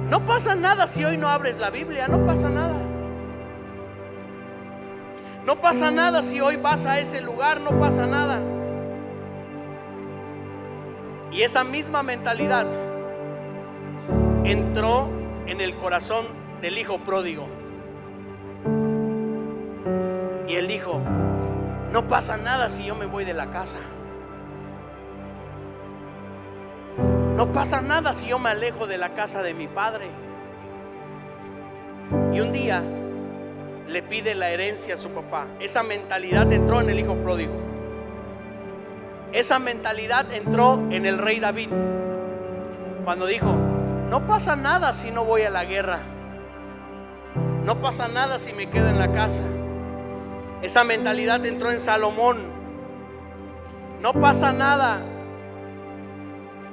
No pasa nada si hoy no abres la Biblia, no pasa nada. No pasa nada si hoy vas a ese lugar, no pasa nada. Y esa misma mentalidad entró en el corazón del hijo pródigo. Y él dijo: no pasa nada si yo me voy de la casa. No pasa nada si yo me alejo de la casa de mi padre. Y un día le pide la herencia a su papá. Esa mentalidad entró en el hijo pródigo. Esa mentalidad entró en el rey David, cuando dijo: no pasa nada si no voy a la guerra. No pasa nada si me quedo en la casa. Esa mentalidad entró en Salomón. No pasa nada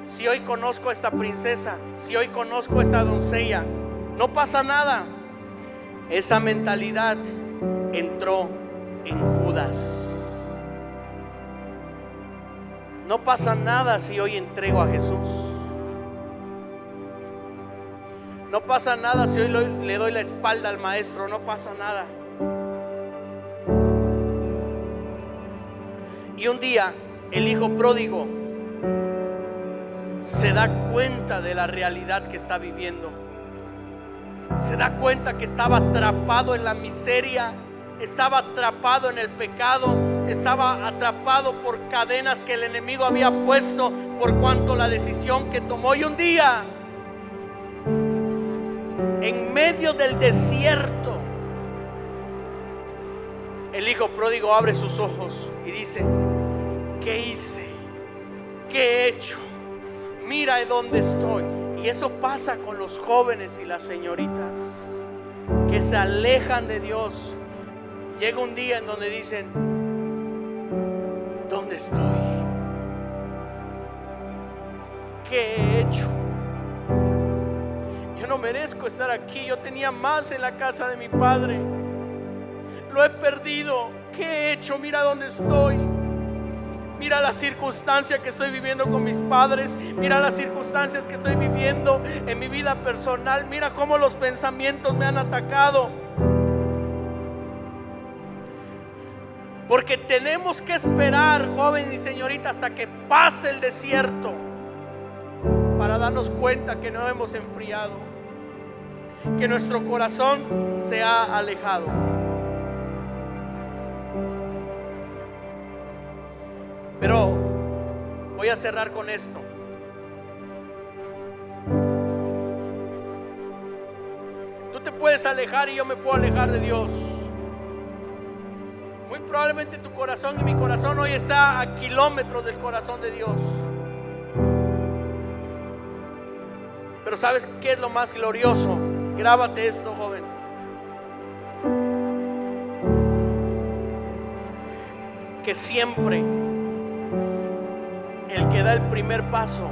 si hoy conozco a esta princesa, si hoy conozco a esta doncella. No pasa nada. Esa mentalidad entró en Judas. No pasa nada si hoy entrego a Jesús. No pasa nada si hoy le doy la espalda al maestro. No pasa nada. Y un día el hijo pródigo se da cuenta de la realidad que está viviendo. Se da cuenta que estaba atrapado en la miseria, estaba atrapado en el pecado, estaba atrapado por cadenas que el enemigo había puesto por cuanto la decisión que tomó. Y un día, en medio del desierto, el hijo pródigo abre sus ojos y dice: ¿qué hice? ¿Qué he hecho? Mira de dónde estoy. Y eso pasa con los jóvenes y las señoritas que se alejan de Dios. Llega un día en donde dicen: ¿dónde estoy? ¿Qué he hecho? Yo no merezco estar aquí. Yo tenía más en la casa de mi padre. Lo he perdido. ¿Qué he hecho? Mira dónde estoy. Mira la circunstancia que estoy viviendo con mis padres. Mira las circunstancias que estoy viviendo en mi vida personal. Mira cómo los pensamientos me han atacado. Porque tenemos que esperar, joven y señorita, hasta que pase el desierto para darnos cuenta que no hemos enfriado, que nuestro corazón se ha alejado. Pero voy a cerrar con esto. Tú te puedes alejar y yo me puedo alejar de Dios. Muy probablemente tu corazón y mi corazón hoy está a kilómetros del corazón de Dios. Pero ¿sabes qué es lo más glorioso? Grábate esto, joven. Que siempre el que da el primer paso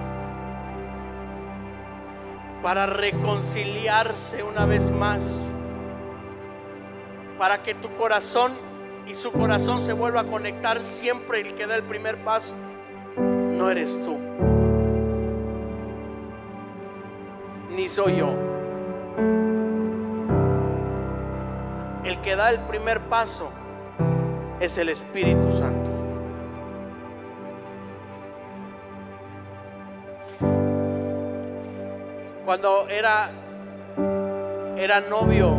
para reconciliarse una vez más, para que tu corazón y su corazón se vuelva a conectar, siempre el que da el primer paso no eres tú, ni soy yo. El que da el primer paso es el Espíritu Santo. Cuando era novio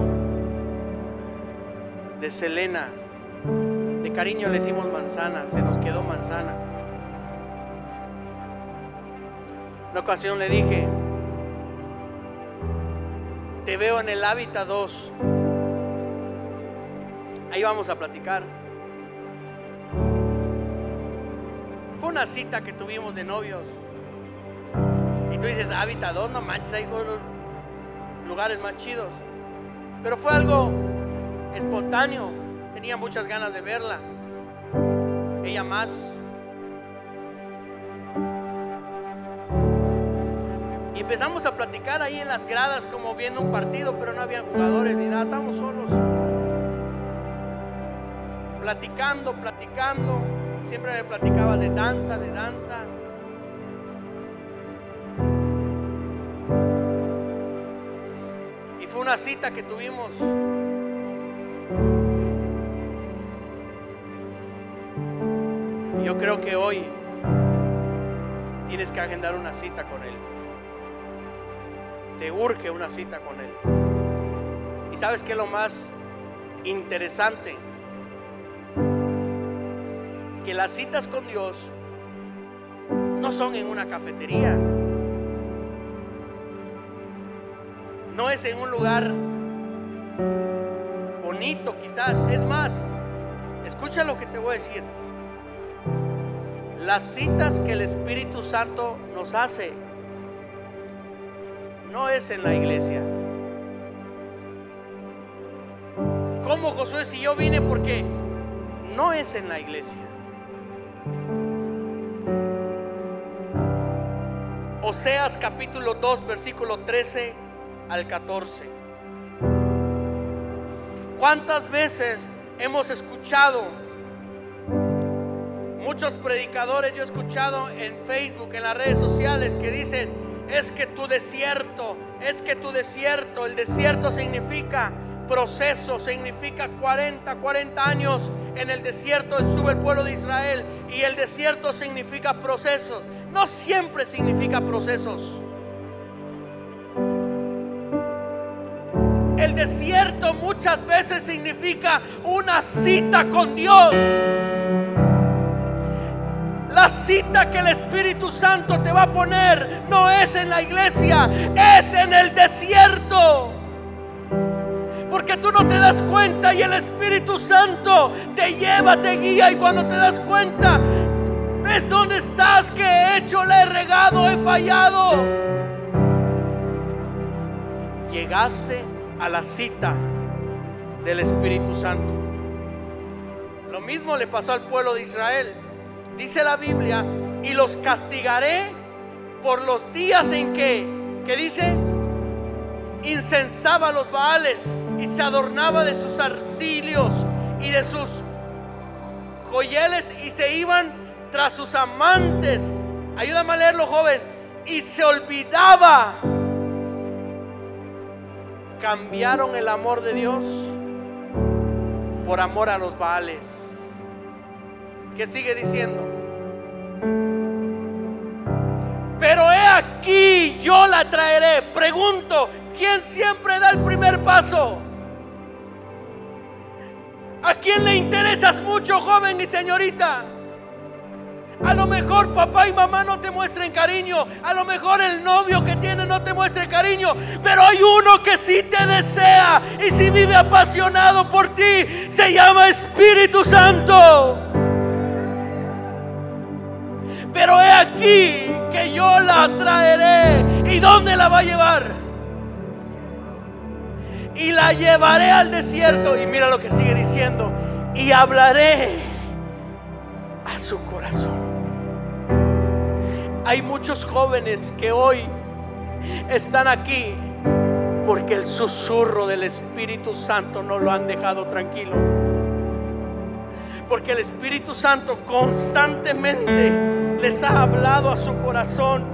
de Selena, de cariño le decimos Manzana, se nos quedó Manzana. Una ocasión le dije: te veo en el Hábitat 2. Ahí vamos a platicar. Fue una cita que tuvimos de novios. Y tú dices: Hábitat 2, no manches, hay lugares más chidos. Pero fue algo espontáneo. Tenía muchas ganas de verla. Ella más. Y empezamos a platicar ahí en las gradas, como viendo un partido, pero no había jugadores ni nada, estábamos solos. Platicando. siempre me platicaba de danza, de danza. Y fue una cita que tuvimos. Y yo creo que hoy tienes que agendar una cita con Él. Te urge una cita con Él. ¿Y sabes qué es lo más interesante? Que las citas con Dios no son en una cafetería, no es en un lugar bonito quizás. Es más, escucha lo que te voy a decir. Las citas que el Espíritu Santo nos hace no es en la iglesia. Como Josué, si yo vine porque no es en la iglesia. Oseas capítulo 2 versículo 13 al 14. ¿Cuántas veces hemos escuchado muchos predicadores? Yo he escuchado en Facebook, en las redes sociales, que dicen: es que tu desierto, es que tu desierto. El desierto significa proceso, significa 40 años en el desierto estuvo el pueblo de Israel, y el desierto significa procesos. No siempre significa procesos. El desierto muchas veces significa una cita con Dios. La cita que el Espíritu Santo te va a poner no es en la iglesia, es en el desierto. Porque tú no te das cuenta y el Espíritu Santo te lleva, te guía, y cuando te das cuenta, ves dónde estás, qué he hecho, le he regado, he fallado. Llegaste a la cita del Espíritu Santo. Lo mismo le pasó al pueblo de Israel. Dice la Biblia: y los castigaré por los días en que dice, incensaba a los Baales y se adornaba de sus arcilios y de sus joyeles, y se iban tras sus amantes. Ayúdame a leerlo, joven. Y se olvidaba. Cambiaron el amor de Dios por amor a los Baales. ¿Qué sigue diciendo? Pero he aquí, yo la traeré. Pregunto, ¿quién siempre da el primer paso? ¿A quién le interesas mucho, joven y señorita? A lo mejor papá y mamá no te muestren cariño, a lo mejor el novio que tienes no te muestre cariño, pero hay uno que sí te desea y sí vive apasionado por ti. Se llama Espíritu Santo. Pero he aquí que yo la traeré. ¿Y dónde la va a llevar? Y la llevaré al desierto. Y mira lo que sigue diciendo: y hablaré a su corazón. Hay muchos jóvenes que hoy están aquí porque el susurro del Espíritu Santo no lo han dejado tranquilo. Porque el Espíritu Santo constantemente les ha hablado a su corazón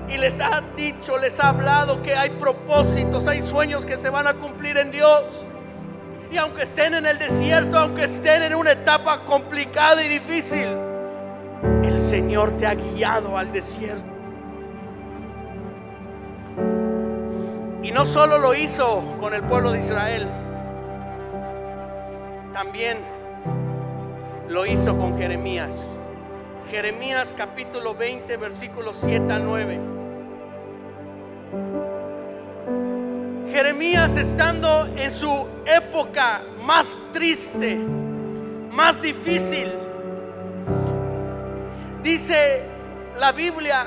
y les ha dicho, les ha hablado que hay propósitos, hay sueños que se van a cumplir en Dios. Y aunque estén en el desierto, aunque estén en una etapa complicada y difícil, el Señor te ha guiado al desierto. Y no solo lo hizo con el pueblo de Israel, también lo hizo con Jeremías. Jeremías capítulo 20 versículos 7 al 9. Jeremías, estando en su época más triste, más difícil, dice la Biblia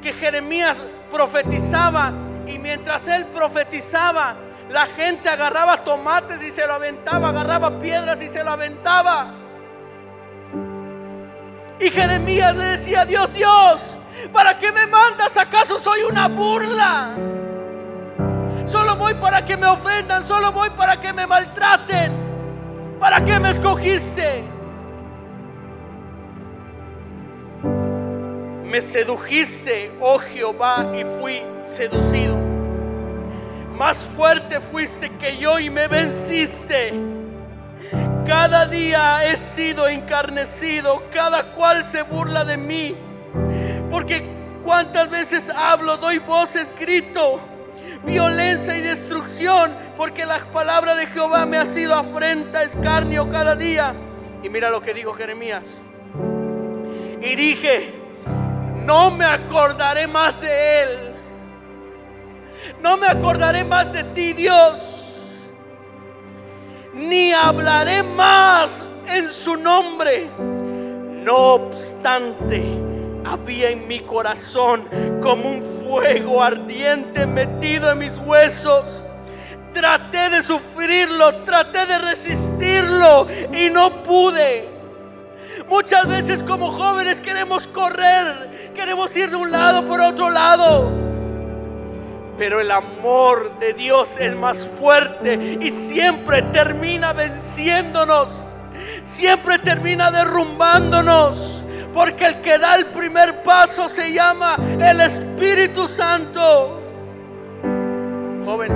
que Jeremías profetizaba, y mientras él profetizaba, la gente agarraba tomates y se lo aventaba, agarraba piedras y se lo aventaba. Y Jeremías le decía a Dios: Dios, ¿para qué me mandas? ¿Acaso soy una burla? Solo voy para que me ofendan, solo voy para que me maltraten. ¿Para qué me escogiste? Me sedujiste, oh Jehová, y fui seducido. Más fuerte fuiste que yo y me venciste. Cada día he sido encarnecido, cada cual se burla de mí. Porque cuántas veces hablo, doy voces, grito, violencia y destrucción, porque la palabra de Jehová me ha sido afrenta, escarnio cada día. Y mira lo que dijo Jeremías. Y dije, no me acordaré más de él. No me acordaré más de ti, Dios, ni hablaré más en su nombre. No obstante, había en mi corazón como un fuego ardiente metido en mis huesos. Traté de sufrirlo, traté de resistirlo y no pude. Muchas veces como jóvenes queremos correr, queremos ir de un lado por otro lado. Pero el amor de Dios es más fuerte y siempre termina venciéndonos, siempre termina derrumbándonos, porque el que da el primer paso se llama el Espíritu Santo. Joven,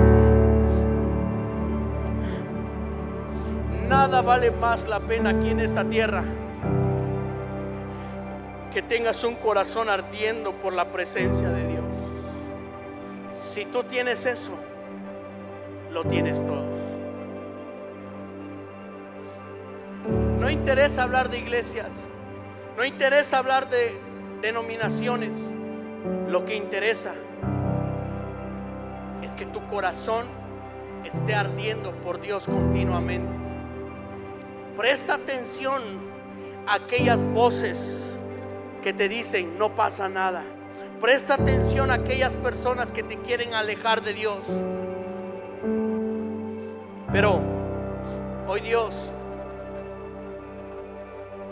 nada vale más la pena aquí en esta tierra que tengas un corazón ardiendo por la presencia de Dios. Si tú tienes eso, lo tienes todo. No interesa hablar de iglesias, no interesa hablar de denominaciones. Lo que interesa es que tu corazón esté ardiendo por Dios continuamente. Presta atención a aquellas voces que te dicen no pasa nada. Presta atención a aquellas personas que te quieren alejar de Dios. Pero hoy Dios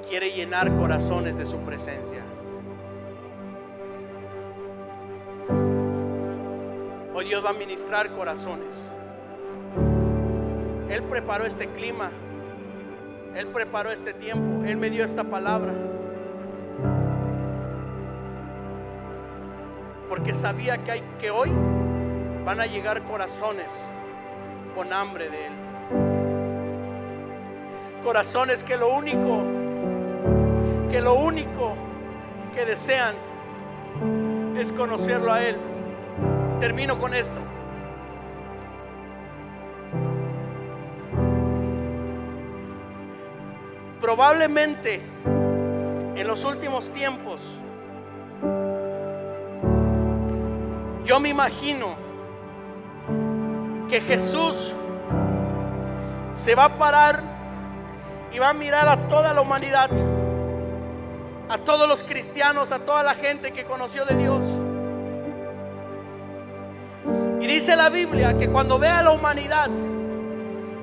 quiere llenar corazones de su presencia. Hoy Dios va a ministrar corazones. Él preparó este clima, Él preparó este tiempo, Él me dio esta palabra, porque sabía que hoy van a llegar corazones con hambre de Él. Corazones que lo único que desean es conocerlo a Él. Termino con esto. Probablemente en los últimos tiempos, yo me imagino que Jesús se va a parar y va a mirar a toda la humanidad, a todos los cristianos, a toda la gente que conoció de Dios. Y dice la Biblia que cuando vea a la humanidad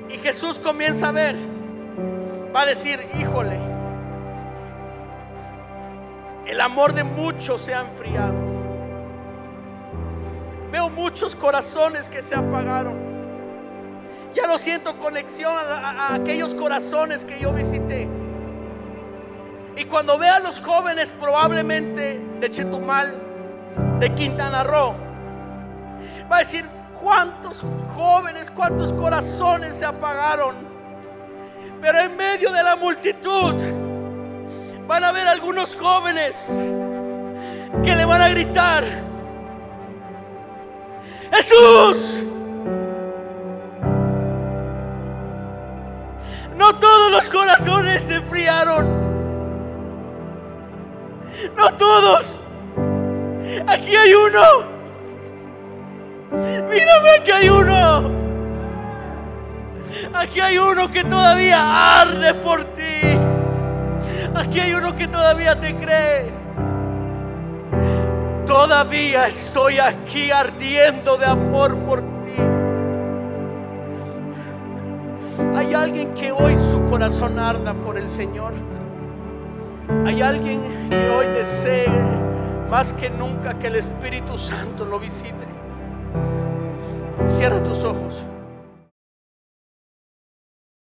y Jesús comienza a ver, va a decir, híjole, el amor de muchos se ha enfriado. Veo muchos corazones que se apagaron. Ya no siento conexión a aquellos corazones que yo visité. Y cuando vea a los jóvenes probablemente de Chetumal, de Quintana Roo, va a decir, cuántos jóvenes, cuántos corazones se apagaron. Pero en medio de la multitud van a haber algunos jóvenes que le van a gritar, Jesús. No todos los corazones se enfriaron. No todos. Aquí hay uno. Mírame, aquí hay uno. Aquí hay uno que todavía arde por ti. Aquí hay uno que todavía te cree. Todavía estoy aquí ardiendo de amor por ti. Hay alguien que hoy su corazón arda por el Señor. Hay alguien que hoy desee más que nunca que el Espíritu Santo lo visite. Cierra tus ojos.